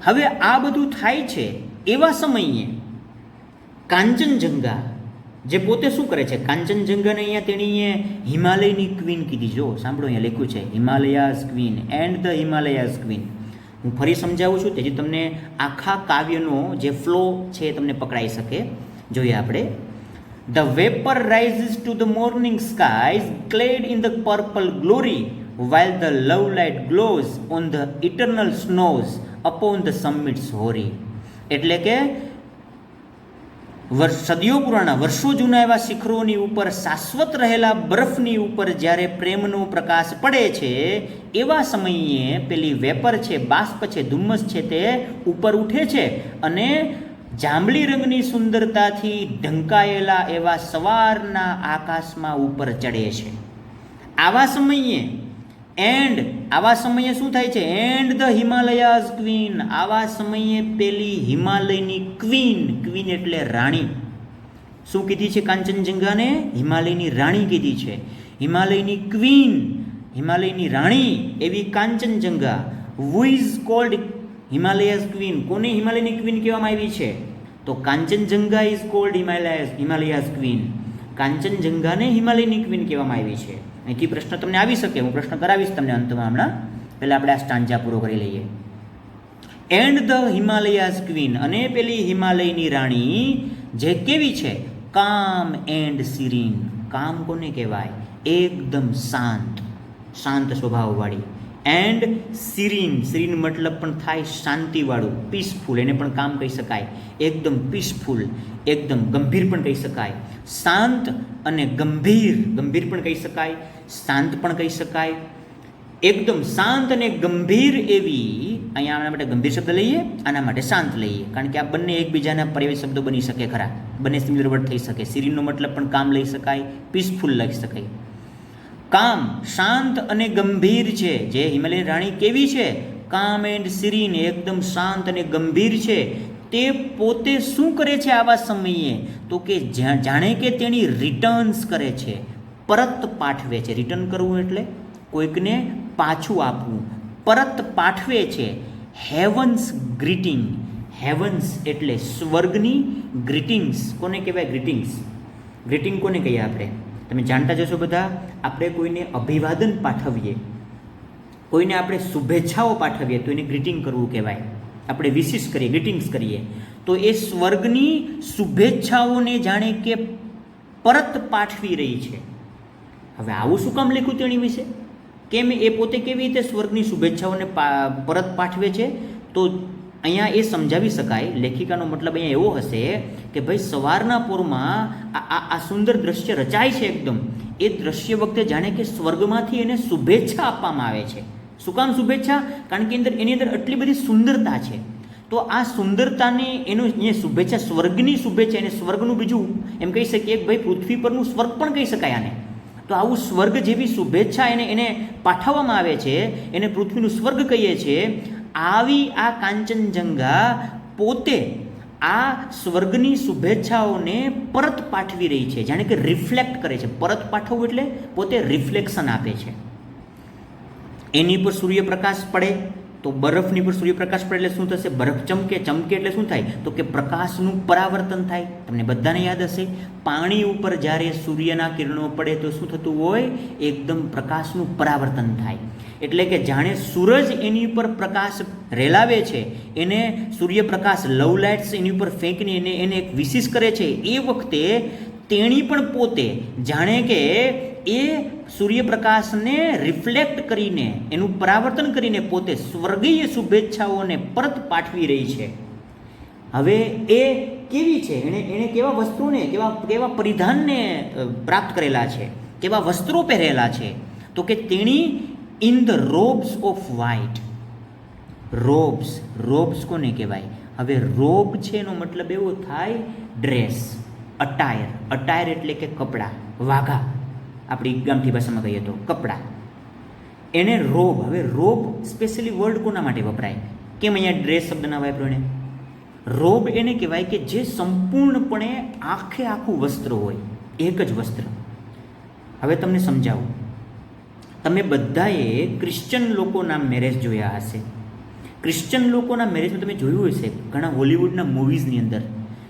હવે આ બધું થાય છે એવા સમયે કાંચનજંગા, જે પોતે શું કરે છે? કાંચનજંગાને અહીંયા તેણીએ હિમાલયની ક્વીન કીધી. જો સાંભળો, અહીંયા લખ્યું છે Himalayas queen and the Himalaya's queen. હું ફરી સમજાવું છું તેથી તમને આખા કાવ્યનો જે ફ્લો છે એ તમને પકડાઈ શકે. જોઈએ આપણે. The vapour rises two the morning skies clad in the purple glory while the love light glows on the eternal snows upon the summits hoary. એટલે કે સદીઓ પુરાણા, વર્ષો જૂના એવા શિખરોની ઉપર, શાશ્વત રહેલા બરફની ઉપર જ્યારે પ્રેમનો પ્રકાશ પડે છે એવા સમયે પેલી વેપર છે, બાષ્પ છે, ધુમ્મસ છે, તે ઉપર ઉઠે છે અને જાંબલી રંગની સુંદરતાથી ઢંકાયેલા એવા સવારના આકાશમાં ઉપર ચડે છે. આવા સમયે શું થાય છે? And the Himalaya's queen. આવા સમયે પેલી હિમાલયની ક્વીન, ક્વીન એટલે રાણી. શું કીધી છે કાંચનજંગાને? હિમાલયની રાણી કીધી છે. હિમાલયની ક્વીન, હિમાલયની રાણી એવી Kanchenjunga. Who is called Himalaya's queen. કોને હિમાલયની ક્વીન કહેવામાં આવી છે? તો Kanchenjunga is called Himalaya's queen. કાંચનજંગાને હિમાલયની ક્વીન કહેવામાં આવી છે. અહીંથી પ્રશ્ન તમને આવી શકે, હું પ્રશ્ન કરાવીશ તમને અંતમાં હમણાં. પહેલાં આપણે આ સ્ટાન્જા પૂરો કરી લઈએ. એન્ડ ધ હિમાલયાઝ ક્વીન, અને પેલી હિમાલયની રાણી જે કેવી છે? કામ એન્ડ સિરીન. કામ કોને કહેવાય? એકદમ શાંત, શાંત સ્વભાવવાળી. એન્ડ સિરીન, સિરીન મતલબ પણ થાય શાંતિવાળું, પીસફુલ. એને પણ કામ કહી શકાય. એકદમ પીસફુલ, એકદમ ગંભીર પણ કહી શકાય. શાંત અને ગંભીર, ગંભીર પણ કહી શકાય, શાંત પણ કહી શકાય. એકદમ શાંત અને ગંભીર એવી. અહીંયા આના માટે ગંભીર શબ્દ લઈએ, આના માટે શાંત લઈએ, કારણ કે આ બંને એકબીજાના પર્યાય શબ્દો બની શકે ખરા, બંને સિમિલર વર્ડ થઈ શકે. સિરીનનો મતલબ પણ કામ લઈ શકાય, પીસફુલ લઈ શકાય. કામ, શાંત અને ગંભીર છે. જે હિમાલયની રાણી કેવી છે? કામ એન્ડ સિરીન, એકદમ શાંત અને ગંભીર છે. તે પોતે શું કરે છે આવા સમયે? તો કે જાણે કે તેણી રિટર્ન્સ કરે છે, પરત પાઠવે છે. રિટર્ન કરવું એટલે કોઈકને પાછું આપવું, પરત પાઠવે છે. હેવન્સ ગ્રીટિંગ. હેવન્સ એટલે સ્વર્ગની ગ્રીટિંગ્સ. કોને કહેવાય ગ્રીટિંગ્સ? ગ્રીટિંગ કોને કહીએ આપણે? તમે જાણતા જશો બધા. આપણે કોઈને અભિવાદન પાઠવીએ, કોઈને આપણે શુભેચ્છાઓ પાઠવીએ તો એને ગ્રીટિંગ કરવું કહેવાય. આપણે વિશિષ કરીએ, ગ્રીટિંગ્સ કરીએ, તો એ સ્વર્ગની શુભેચ્છાઓને જાણે કે પરત પાઠવી રહી છે. હવે આવું શું કામ લખ્યું તેની વિશે? કેમ એ પોતે કેવી રીતે સ્વર્ગની શુભેચ્છાઓને પરત પાઠવે છે? તો અહીંયા એ સમજાવી શકાય. લેખિકાનો મતલબ અહીંયા એવો હશે કે ભાઈ સવારના પોરમાં આ સુંદર દ્રશ્ય રચાય છે એકદમ. એ દ્રશ્ય વખતે જાણે કે સ્વર્ગમાંથી એને શુભેચ્છા આપવામાં આવે છે. શું કામ શુભેચ્છા? કારણ કે એની અંદર આટલી બધી સુંદરતા છે. તો આ સુંદરતાને એનું અહીંયા શુભેચ્છા, સ્વર્ગની શુભેચ્છા, એને સ્વર્ગનું બીજું એમ કહી શકીએ કે ભાઈ પૃથ્વી પરનું સ્વર્ગ પણ કહી શકાય આને. તો આવું સ્વર્ગ જેવી શુભેચ્છા એને પાઠવવામાં આવે છે, એને પૃથ્વીનું સ્વર્ગ કહીએ છીએ. આવી આ કાંચનજંગા પોતે આ સ્વર્ગની શુભેચ્છાઓને પરત પાઠવી રહી છે, જાણે કે રિફ્લેક્ટ કરે છે. પરત પાઠવવું એટલે પોતે રિફ્લેક્શન આપે છે. એની પર સૂર્યપ્રકાશ પડે તો બરફની પર સૂર્યપ્રકાશ પડે એટલે શું થશે? બરફ ચમકે. ચમકે એટલે શું થાય? તો કે પ્રકાશનું પરાવર્તન થાય. તમને બધાને યાદ હશે, પાણી ઉપર જ્યારે સૂર્યના કિરણો પડે તો શું થતું હોય? એકદમ પ્રકાશનું પરાવર્તન થાય. એટલે કે જાણે સૂરજ એની ઉપર પ્રકાશ રેલાવે છે, એને સૂર્યપ્રકાશ લવ લાઇટ્સ એની ઉપર ફેંકીને એને એક વિશિષ કરે છે. એ વખતે તેણી પણ પોતે જાણે કે એ સૂર્યપ્રકાશને રિફ્લેક્ટ કરીને, એનું પરાવર્તન કરીને પોતે સ્વર્ગીય શુભેચ્છાઓને પરત પાઠવી રહી છે. હવે એ કેવી છે, એણે કેવા વસ્ત્રોને, કેવા પરિધાનને પ્રાપ્ત કરેલા છે, કેવા વસ્ત્રો પહેરેલા છે, તો કે તેણી in the robes of white. Robes કોને કહેવાય? હવે રોબ છે એનો મતલબ એવો થાય ડ્રેસ, અટાયર એટલે કે કપડાં, વાઘા, આપણી ગામઠી ભાષામાં કહીએ તો કપડાં. એને રોબ. હવે રોબ સ્પેશિયલી વર્ડ કોના માટે વપરાય? કેમ અહીંયા ડ્રેસ શબ્દ ના વાપર્યો એને? રોબ એને કહેવાય કે જે સંપૂર્ણપણે આખું વસ્ત્ર હોય, એક જ વસ્ત્ર. હવે તમને સમજાવું. તમે બધાએ ક્રિશ્ચન લોકોના મેરેજ જોયા હશે. ક્રિશ્ચન લોકોના મેરેજમાં તમે જોયું હશે ઘણા હોલિવૂડના મૂવીઝની અંદર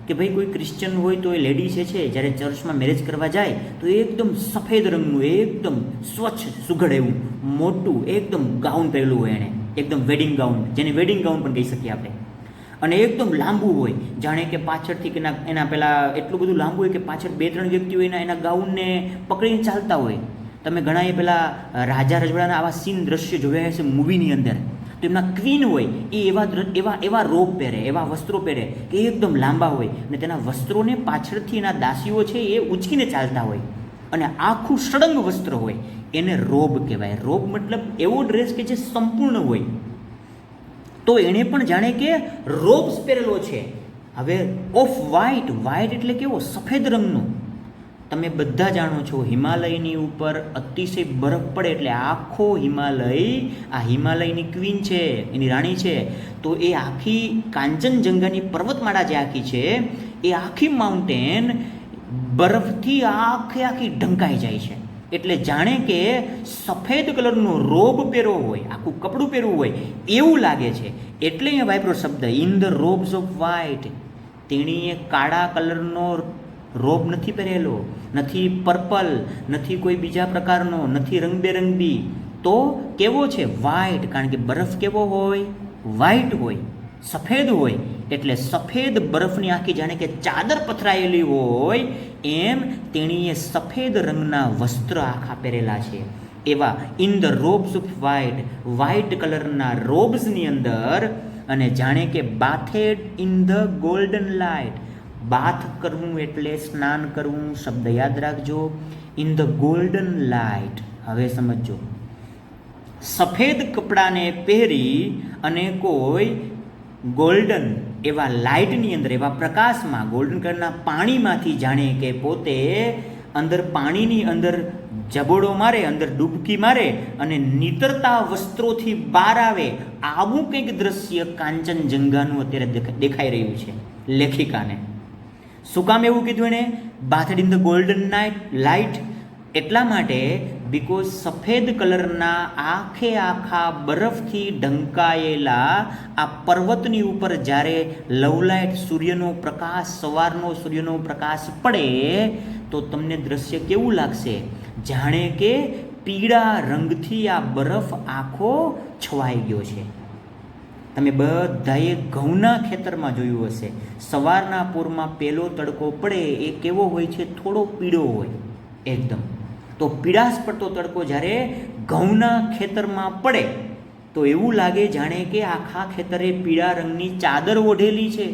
કે ભાઈ કોઈ ક્રિશ્ચન હોય તો એ લેડી છે જ્યારે ચર્ચમાં મેરેજ કરવા જાય તો એકદમ સફેદ રંગનું, એકદમ સ્વચ્છ સુઘડ એવું મોટું એકદમ ગાઉન પહેરેલું હોય એણે, એકદમ વેડિંગ ગાઉન, જેને વેડિંગ ગાઉન પણ કહી શકીએ આપણે. અને એકદમ લાંબુ હોય, જાણે કે પાછળથી કે એના પેલા એટલું બધું લાંબુ હોય કે પાછળ 2-3 વ્યક્તિઓ એના ગાઉનને પકડીને ચાલતા હોય. તમે ઘણાએ પેલા રાજા રજવાડાના આવા સીન દ્રશ્ય જોયા હશે મૂવીની અંદર. તો એમના ક્વીન હોય એ એવા રોબ પહેરે, એવા વસ્ત્રો પહેરે કે એકદમ લાંબા હોય અને તેના વસ્ત્રોને પાછળથી એના દાસીઓ છે એ ઉંચકીને ચાલતા હોય અને આખું સળંગ વસ્ત્ર હોય. એને રોબ કહેવાય. રોબ મતલબ એવો ડ્રેસ કે જે સંપૂર્ણ હોય. તો એણે પણ જાણે કે રોબ્સ પહેરેલો છે. હવે ઓફ વ્હાઇટ એટલે કેવો? સફેદ રંગનો. તમે બધા જાણો છો હિમાલયની ઉપર અતિશય બરફ પડે એટલે આખો હિમાલયની ક્વીન છે, એની રાણી છે, તો એ આખી કાંચનજંગાની પર્વતમાળા જે આખી છે એ આખી માઉન્ટેન બરફથી આખી ઢંકાઈ જાય છે. એટલે જાણે કે સફેદ કલરનો રોબ પહેરવો હોય, આખું કપડું પહેરવું હોય એવું લાગે છે. એટલે અહીંયા વાપરો શબ્દ in the robes of white. તેણીએ કાળા કલરનો રોબ નથી પહેરેલો, નથી પર્પલ, નથી કોઈ બીજા પ્રકારનો, નથી રંગબેરંગી. તો કેવો છે? વ્હાઇટ. કારણ કે બરફ કેવો હોય? વ્હાઇટ હોય, સફેદ હોય. એટલે સફેદ બરફની આખી જાણે કે ચાદર પથરાયેલી હોય એમ તેણીએ સફેદ રંગના વસ્ત્ર આખા પહેરેલા છે. એવા in the robes of white કલરના રોબ્સની અંદર. અને જાણે કે બાથેડ ઇન ધ ગોલ્ડન લાઇટ. બાથ કરવું એટલે સ્નાન કરવું, શબ્દ યાદ રાખજો. In the golden light. હવે સમજો, સફેદ કપડાને પહેરી અને કોઈ ગોલ્ડન એવા લાઇટની અંદર, એવા પ્રકાશમાં, ગોલ્ડન કલરના પાણીમાંથી જાણે કે પોતે અંદર પાણીની અંદર જબોડો મારે, અંદર ડૂબકી મારે અને નીતરતા વસ્ત્રોથી બહાર આવે, આવું કંઈક દ્રશ્ય કાંચનજંગાનું અત્યારે દેખાઈ રહ્યું છે લેખિકાને. શું કામ એવું કીધું એણે? બાથડ ઇન ધ ગોલ્ડન લાઇટ. એટલા માટે બિકોઝ સફેદ કલરના આખા બરફથી ઢંકાયેલા આ પર્વતની ઉપર જ્યારે લવલાઇટ સૂર્યનો પ્રકાશ, સવારનો સૂર્યનો પ્રકાશ પડે તો તમને દ્રશ્ય કેવું લાગશે? જાણે કે પીળા રંગથી આ બરફ આખો છવાઈ ગયો છે. તમે બધાએ ઘઉંના ખેતરમાં જોયું હશે, સવારના પૂરમાં પહેલો તડકો પડે એ કેવો હોય છે? થોડો પીળો હોય એકદમ. તો પીળાશ પડતો તડકો જ્યારે ઘઉંના ખેતરમાં પડે તો એવું લાગે જાણે કે આખા ખેતરે પીળા રંગની ચાદર ઓઢેલી છે.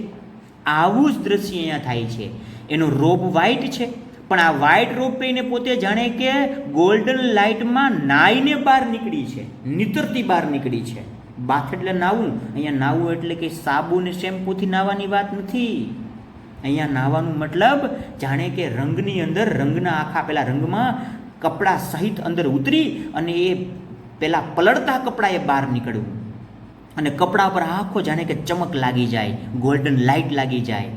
આવું જ દ્રશ્ય અહીંયા થાય છે. એનો રોબ વ્હાઇટ છે, પણ આ વ્હાઇટ રોબ પહેરીને પોતે જાણે કે ગોલ્ડન લાઇટમાં નાઈને બહાર નીકળી છે, નીતરતી બહાર નીકળી છે. બાથ એટલે નાવું. અહીંયા નાવું એટલે કે સાબુ ને શેમ્પૂથી નાવાની વાત નથી. અહીંયા નાવાનું મતલબ જાણે કે રંગની અંદર, રંગના આખા પેલા રંગમાં કપડાં સહિત અંદર ઉતરી અને એ પેલા પલળતા કપડાં એ બહાર નીકળવું અને કપડા પર આખો જાણે કે ચમક લાગી જાય, ગોલ્ડન લાઇટ લાગી જાય,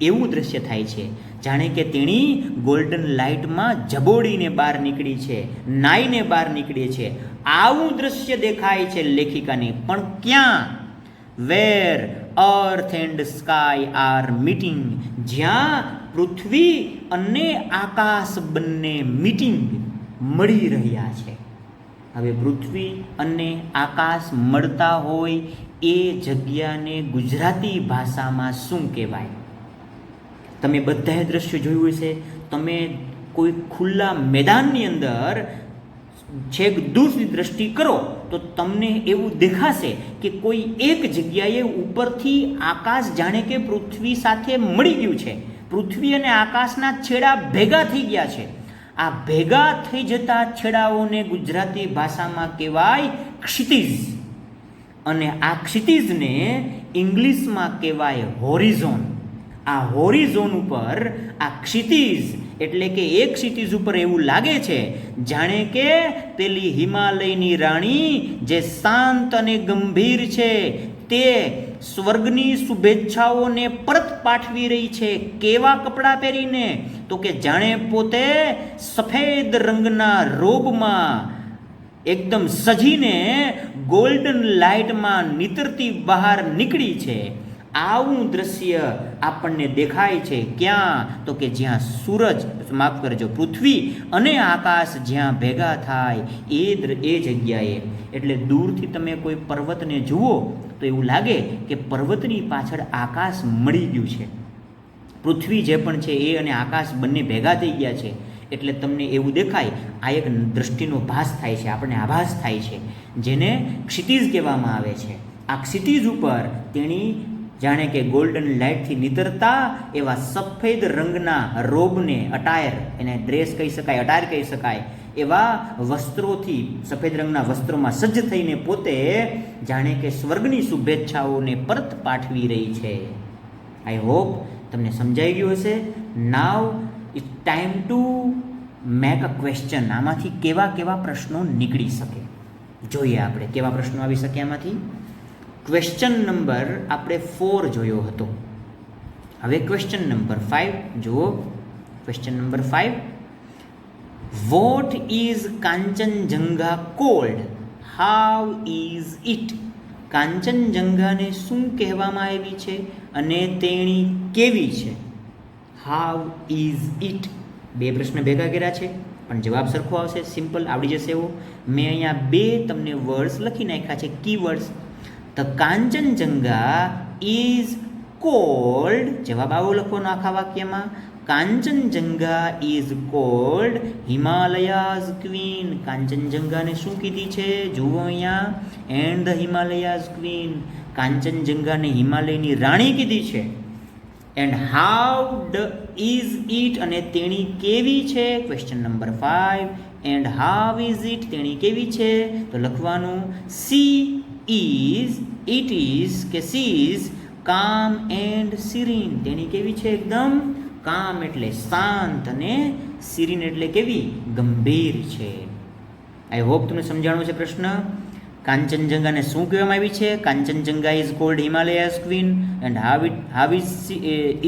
એવું દ્રશ્ય થાય છે. જાણે કે તેણી ગોલ્ડન લાઇટમાં જબોડીને બહાર નીકળી છે, નાઈને બહાર નીકળી છે. આવું દ્રશ્ય દેખાય છે લેખિકાને. પણ ક્યાં? Where earth and sky are meeting. જ્યાં પૃથ્વી અને આકાશ બંને મીટિંગ, મળી રહ્યા છે. હવે પૃથ્વી અને આકાશ મળતા હોય એ જગ્યાને ગુજરાતી ભાષામાં શું કહેવાય? તમે બધાએ દ્રશ્ય જોયું હશે. તમે કોઈ ખુલ્લા મેદાનની અંદર છેક દૂર સુધી દ્રષ્ટિ કરો તો તમને એવું દેખાશે કે કોઈ એક જગ્યાએ ઉપરથી આકાશ જાણે કે પૃથ્વી સાથે મળી ગયું છે. પૃથ્વી અને આકાશના છેડા ભેગા થઈ ગયા છે. આ ભેગા થઈ જતા છેડાઓને ગુજરાતી ભાષામાં કહેવાય ક્ષિતિજ, અને આ ક્ષિતિજને ઇંગ્લિશમાં કહેવાય હોરિઝોન. આ હોરિઝોન ઉપર આ ક્ષિતિજ એટલે કે એક ક્ષિતિજ ઉપર એવું લાગે છે જાણે કે પેલી હિમાલયની રાણી જે શાંત અને ગંભીર છે તે સ્વર્ગની શુભેચ્છાઓને પરત પાઠવી રહી છે. કેવા કપડાં પહેરીને? તો કે જાણે પોતે સફેદ રંગના રોબમાં એકદમ સજીને ગોલ્ડન લાઇટમાં નીતરતી બહાર નીકળી છે. આવું દ્રશ્ય આપણને દેખાય છે. ક્યાં? તો કે જ્યાં સૂરજ, માફ કરજો, પૃથ્વી અને આકાશ જ્યાં ભેગા થાય એ જગ્યાએ. એટલે દૂરથી તમે કોઈ પર્વતને જુઓ તો એવું લાગે કે પર્વતની પાછળ આકાશ મળી ગયું છે. પૃથ્વી જે પણ છે એ અને આકાશ બંને ભેગા થઈ ગયા છે. એટલે તમને એવું દેખાય. આ એક દ્રષ્ટિનો ભાસ થાય છે, આપણને આભાસ થાય છે, જેને ક્ષિતિજ કહેવામાં આવે છે. આ ક્ષિતિજ ઉપર તેણી જાણે કે ગોલ્ડન લાઇટથી નીતરતા એવા સફેદ રંગના રોબને, અટાયર, એને ડ્રેસ કહી શકાય, અટાયર કહી શકાય, એવા વસ્ત્રોથી, સફેદ રંગના વસ્ત્રોમાં સજ્જ થઈને પોતે જાણે કે સ્વર્ગની શુભેચ્છાઓને પરત પાઠવી રહી છે. આઈ હોપ તમને સમજાઈ ગયું હશે. Now it's time to make a question. આમાંથી કેવા કેવા પ્રશ્નો નીકળી શકે જોઈએ આપણે. કેવા પ્રશ્નો આવી શકે આમાંથી? ક્વેશ્ચન નંબર આપણે 4 જોયો હતો. હવે ક્વેશ્ચન નંબર 5 જુઓ. Question number 5, what is Kanchenjunga called? How is it? કાંચનજંઘાને શું કહેવામાં આવી છે અને તેણી કેવી છે? How is it? બે પ્રશ્ન ભેગા કર્યા છે પણ જવાબ સરખો આવશે. સિમ્પલ આવડી જશે એવો. મેં અહીંયા બે તમને વર્ડ્સ લખી નાખ્યા છે, key words. The Kanchenjunga is called. જવાબ આવો લખવાનો આખા વાક્યમાં. Kanchenjunga is called Himalaya's queen. કાંચનજંઘાને શું કીધી છે? જુઓ અહીંયા, એન્ડ ધ હિમાલયાઝ ક્વીન. કાંચનજંઘાને હિમાલયની રાણી કીધી છે. And how is it? અને તેણી કેવી છે? Question number 5. And how is it? તેણી કેવી છે? તો લખવાનું સી ઇઝ, ઇટ ઇઝ કે she is calm and serene. તેણી કેવી છે? એકદમ કામ એટલે શાંત, અને સિરીન એટલે કેવી? ગંભીર છે. આઈ હોપ તમને સમજાણું છે પ્રશ્ન. કાંચનજંઘાને શું કહેવામાં આવી છે? Kanchenjunga is called Himalaya's queen. And how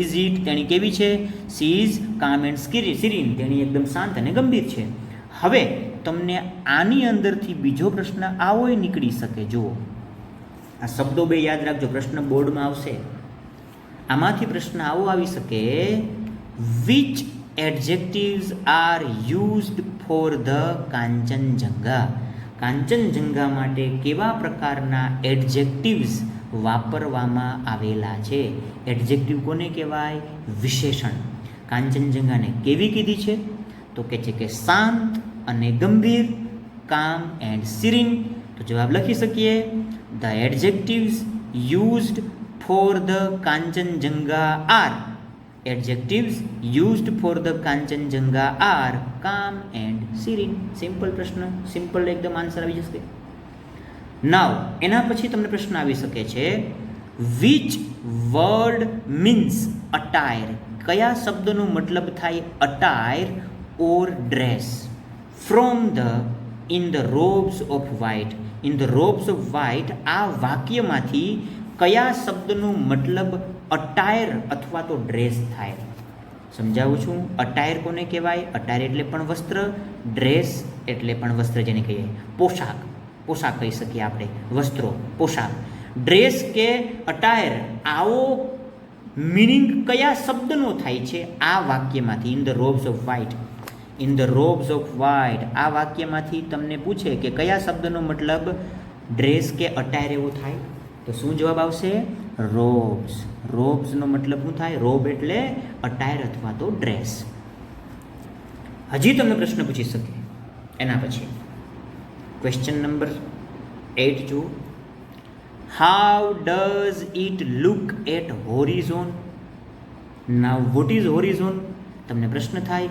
is it? તેણી કેવી છે? C is calm and serene. તેણી એકદમ શાંત અને ગંભીર છે. હવે તમને આની અંદરથી બીજો પ્રશ્ન આવો નીકળી શકે. જુઓ, આ શબ્દો બે યાદ રાખજો, પ્રશ્ન બોર્ડમાં આવશે. આમાંથી પ્રશ્ન આવો આવી શકે, which adjectives are used for the Kanchenjunga? Kanchenjunga માટે કેવા પ્રકારના એડજેક્ટિવ્સ વાપરવામાં આવેલા છે? એડજેક્ટિવ કોને કહેવાય? વિશેષણ. કાંચનજંઘાને કેવી કીધી છે? તો કે છે કે શાંત અને ગંભીર, કામ એન્ડ સિરીન. તો જવાબ લખી શકીએ, the adjectives used for the Kanchenjunga are. Adjectives used for the Kanchenjunga are calm and serene. Simple પ્રશ્ન, સિમ્પલ એકદમ આન્સર આવી જશે. નાવ એના પછી તમને પ્રશ્ન આવી શકે છે, વિચ વર્ડ મીન્સ અટાયર? કયા શબ્દનો મતલબ થાય attire or dress? From the in the robes of white. In the robes of white આ વાક્યમાંથી કયા શબ્દનો મતલબ અટાયર અથવા તો ડ્રેસ થાય? સમજાવું છું. અટાયર કોને કહેવાય? અટાયર એટલે પણ વસ્ત્ર, ડ્રેસ એટલે પણ વસ્ત્ર, જેને કહીએ પોશાક. પોશાક કહી શકીએ આપણે, વસ્ત્રો, પોશાક. ડ્રેસ કે અટાયર, આવો મિનિંગ કયા શબ્દનો થાય છે આ વાક્યમાંથી? In the robes of white. In the robes of white આ વાક્યમાંથી તમને પૂછે કે કયા શબ્દનો મતલબ ડ્રેસ કે અટાયર એવો થાય, તો શું જવાબ આવશે? રોબ્સ. રોબ્સનો મતલબ શું થાય? રોબ એટલે અટાયર અથવા તો ડ્રેસ. હજી તમને પ્રશ્ન પૂછી શકે. એના પછી ક્વેશ્ચન નંબર 8 જુઓ. How does it look at horizon? Now what is horizon? તમને પ્રશ્ન થાય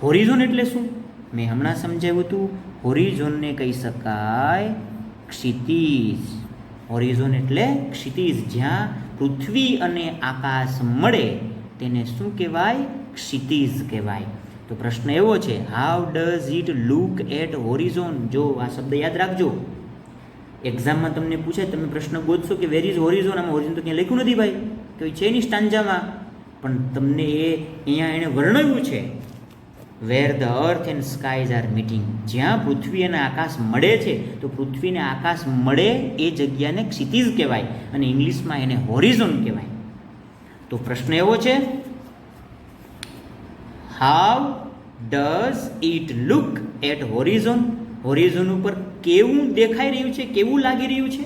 હોરિઝોન એટલે શું? મેં હમણાં સમજાવ્યું હતું. હોરિઝોનને કહી શકાય ક્ષિતિજ. હોરિઝોન એટલે ક્ષિતિજ. જ્યાં પૃથ્વી અને આકાશ મળે તેને શું કહેવાય? ક્ષિતિજ કહેવાય. તો પ્રશ્ન એવો છે, how does it look at horizon? જો આ શબ્દ યાદ રાખજો. એક્ઝામમાં તમને પૂછે, તમે પ્રશ્ન ગોતશો કે વેર ઇઝ હોરિઝોન? આમાં હોરિઝોન તો ક્યાં લખ્યું નથી ભાઈ, કે છે નહીં સ્ટાન્જામાં. પણ તમને એ અહીંયા એણે વર્ણવ્યું છે, where the earth and skies are meeting. જ્યાં પૃથ્વી અને આકાશ મળે છે, તો પૃથ્વી અને આકાશ મળે એ જગ્યાને ક્ષિતિજ કહેવાય અને ઇંગ્લિશમાં એને હોરિઝોન કહેવાય. તો પ્રશ્ન એવો છે, how does it look at horizon? Horizon ઉપર કેવું દેખાઈ રહ્યું છે, કેવું લાગી રહ્યું છે?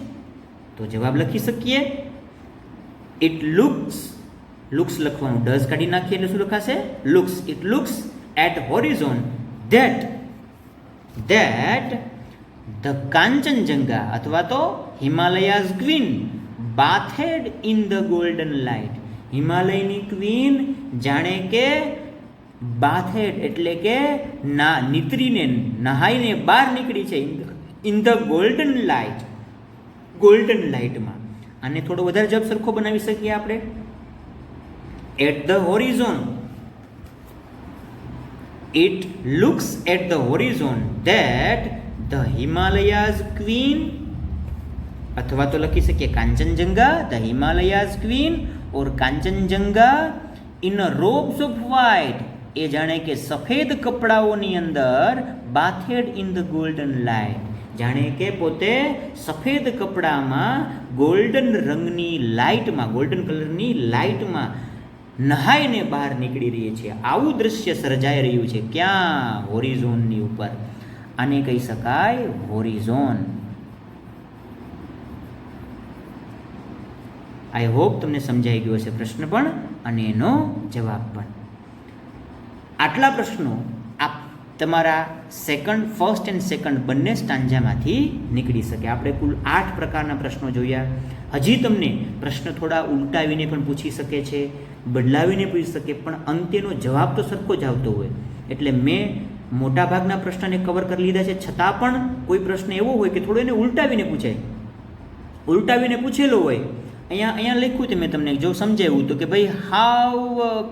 તો જવાબ લખી શકીએ, ઇટ લુક્સ. લુક્સ લખવાનું, ડઝ કાઢી નાખીએ એટલે શું લખાશે? Looks. It looks at horizon that the Kanchenjunga અથવા તો Himalaya's queen bathed in the golden light. હિમાલયની ક્વીન જાણે કે બાથેડ એટલે કે નીતરીને નહાઈને બહાર નીકળી છે in the golden light. Golden લાઇટમાં. આને થોડો વધારે જવાબ સરખો બનાવી શકીએ આપણે. At the horizon, it looks at the horizon that the Himalayas queen, અથવા તો લખી શકીએ Kanchenjunga, the Himalayas queen or Kanchenjunga in a robes of white. એ જાણે કે સફેદ કપડાઓની અંદર bathed in the golden light. જાણે કે પોતે સફેદ કપડામાં ગોલ્ડન રંગની લાઇટમાં, ગોલ્ડન કલરની લાઇટમાં નહાઈને બહાર નીકળી રહી છે. આવું દ્રશ્ય સર્જાઈ રહ્યું છે. ક્યાં? હોરિઝોનની ઉપર. આને કહી શકાય હોરિઝોન. આઈ હોપ તમને સમજાઈ ગયો હશે પ્રશ્ન પણ અને એનો જવાબ પણ. આટલા પ્રશ્નો આપ તમારા ફર્સ્ટ એન્ડ સેકન્ડ બંને સ્ટાન્જામાંથી નીકળી શકે. આપણે કુલ 8 પ્રકારના પ્રશ્નો જોયા. હજી તમને પ્રશ્ન થોડા ઉલટાવીને પણ પૂછી શકે છે, બદલાવીને પૂછી શકે, પણ અંતેનો જવાબ તો સરખો જ આવતો હોય. એટલે મેં મોટાભાગના પ્રશ્નને કવર કરી લીધા છે. છતાં પણ કોઈ પ્રશ્ન એવો હોય કે થોડો એને ઉલટાવીને પૂછાય, ઉલટાવીને પૂછેલો હોય. અહીંયા લખ્યું છે, મેં તમને જો સમજાવ્યું તો કે ભાઈ હાઉ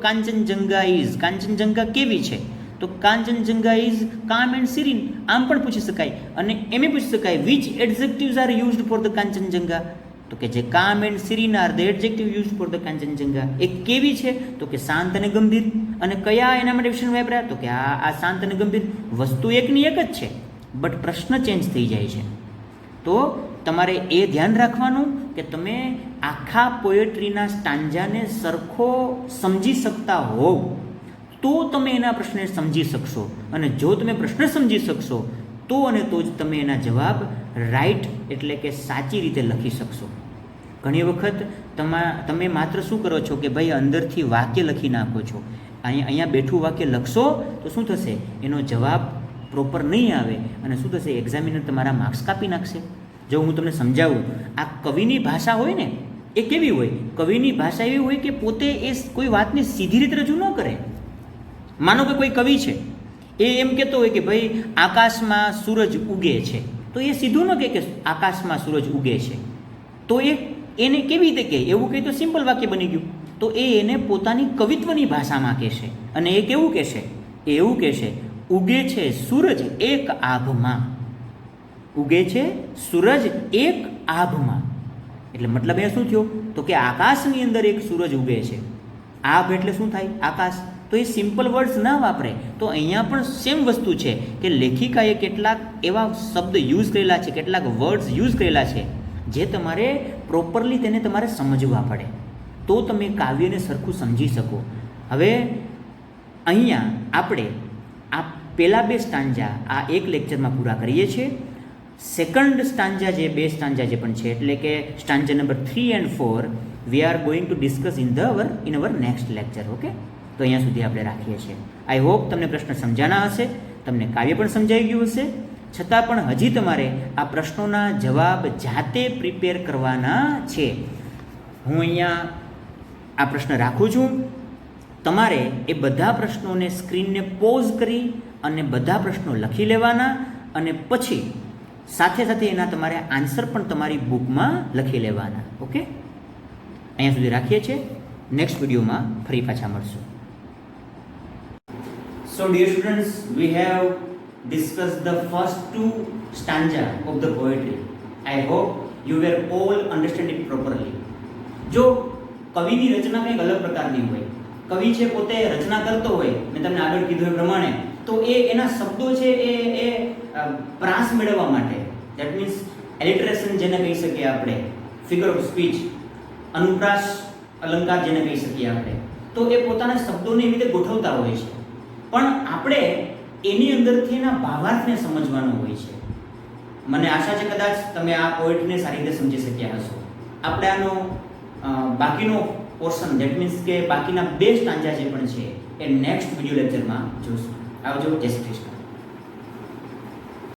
કાંચનજંગા ઇઝ. કાંચનજંગા કેવી છે? તો Kanchenjunga is calm and serene. આમ પણ પૂછી શકાય. અને એમ પૂછી શકાય which adjectives are used for the Kanchenjunga? તો કે જે calm and serene are the adjective used for the Kanchenjunga. એ કેવી છે? તો કે શાંત અને ગંભીર. અને કયા એના માટે વિશેષણ વાપર્યા? તો કે આ શાંત અને ગંભીર. વસ્તુ એકની એક જ છે, બટ પ્રશ્ન ચેન્જ થઈ જાય છે. તો તમારે એ ધ્યાન રાખવાનું કે તમે આખા પોએટ્રીના સ્ટાન્જાને સરખો સમજી શકતા હોવ તો તમે એના પ્રશ્નને સમજી શકશો. અને જો તમે પ્રશ્ન સમજી શકશો તો અને તો જ તમે એના જવાબ રાઈટ એટલે કે સાચી રીતે લખી શકશો. ઘણી વખત તમે માત્ર શું કરો છો કે ભાઈ અંદરથી વાક્ય લખી નાખો છો. અહીંયા બેઠું વાક્ય લખશો તો શું થશે? એનો જવાબ પ્રોપર નહીં આવે અને શું થશે? એક્ઝામિનર તમારા માર્ક્સ કાપી નાખશે. જો હું તમને સમજાવું, આ કવિની ભાષા હોય ને એ કેવી હોય? કવિની ભાષા એવી હોય કે પોતે એ કોઈ વાતને સીધી રીતે રજૂ ન કરે. માનો કે કોઈ કવિ છે, એ એમ કહેતો હોય કે ભાઈ આકાશમાં સૂરજ ઉગે છે, તો એ સીધું ન કહે કે આકાશમાં સૂરજ ઉગે છે. તો એને કેવી રીતે કહે? એવું કહે તો સિમ્પલ વાક્ય બની ગયું. તો એને પોતાની કવિત્વની ભાષામાં કહેશે. અને એ કેવું કહેશે? એ એવું કહેશે, ઉગે છે સૂરજ એક આભમાં. ઉગે છે સૂરજ એક આભમાં. એટલે મતલબ એ શું થયો? તો કે આકાશની અંદર એક સૂરજ ઉગે છે. આભ એટલે શું થાય? આકાશ. તો એ સિમ્પલ વર્ડ્સ ના વાપરે. તો અહીંયા પણ સેમ વસ્તુ છે કે લેખિકાએ કેટલાક એવા શબ્દ યુઝ કરેલા છે, કેટલાક વર્ડ્સ યુઝ કરેલા છે જે તમારે પ્રોપરલી તેને તમારે સમજવા પડે તો તમે કાવ્યને સરખું સમજી શકો. હવે અહીંયા આપણે આ પહેલા 2 સ્ટાન્જા આ એક લેક્ચરમાં પૂરા કરીએ છીએ. સેકન્ડ સ્ટાન્જા જે 2 સ્ટાન્જા જે પણ છે એટલે કે stanza number 3 and 4 we are going to discuss in our next lecture. Okay, તો અહીંયા સુધી આપણે રાખીએ છીએ. આઈ હોપ તમને પ્રશ્ન સમજાના હશે, તમને કાવ્ય પણ સમજાઈ ગયું હશે. છતાં પણ હજી તમારે આ પ્રશ્નોના જવાબ જાતે પ્રિપેર કરવાના છે. હું અહીંયા આ પ્રશ્ન રાખું છું. તમારે એ બધા પ્રશ્નોને સ્ક્રીનને પોઝ કરી અને બધા પ્રશ્નો લખી લેવાના અને પછી સાથે સાથે એના તમારે આન્સર પણ તમારી બુકમાં લખી લેવાના. ઓકે, અહીંયા સુધી રાખીએ છીએ. નેક્સ્ટ વિડીયોમાં ફરી પાછા મળશું. So dear students, we have discussed the first two stanza of the poetry. I hope you were all understand it properly. જો કવિની રચના કંઈક અલગ પ્રકારની હોય, કવિ છે પોતે રચના કરતો હોય, મેં તમને આગળ કીધું એ પ્રમાણે, તો એના શબ્દો છે એ પ્રાસ મેળવવા માટે, દેટ મીન્સ એલિટરેશન જેને કહી શકીએ આપણે, ફિગર ઓફ સ્પીચ, અનુપ્રાસ અલંકાર જેને કહી શકીએ આપણે, તો એ પોતાના શબ્દોને એવી રીતે ગોઠવતા હોય છે. પણ આપણે એની અંદરથી એના ભાવાર્થને સમજવાનો હોય છે. મને આશા છે કદાચ તમે આ પોએટ્રીને સારી રીતે સમજી શક્યા હશો. આપણે આનો બાકીનો પોર્શન, દેટ મીન્સ કે બાકીના 2 સ્ટાન્જા જે પણ છે એ નેક્સ્ટ વિડીયો લેક્ચરમાં જોઈશું. આવજો. જય શ્રી કૃષ્ણ.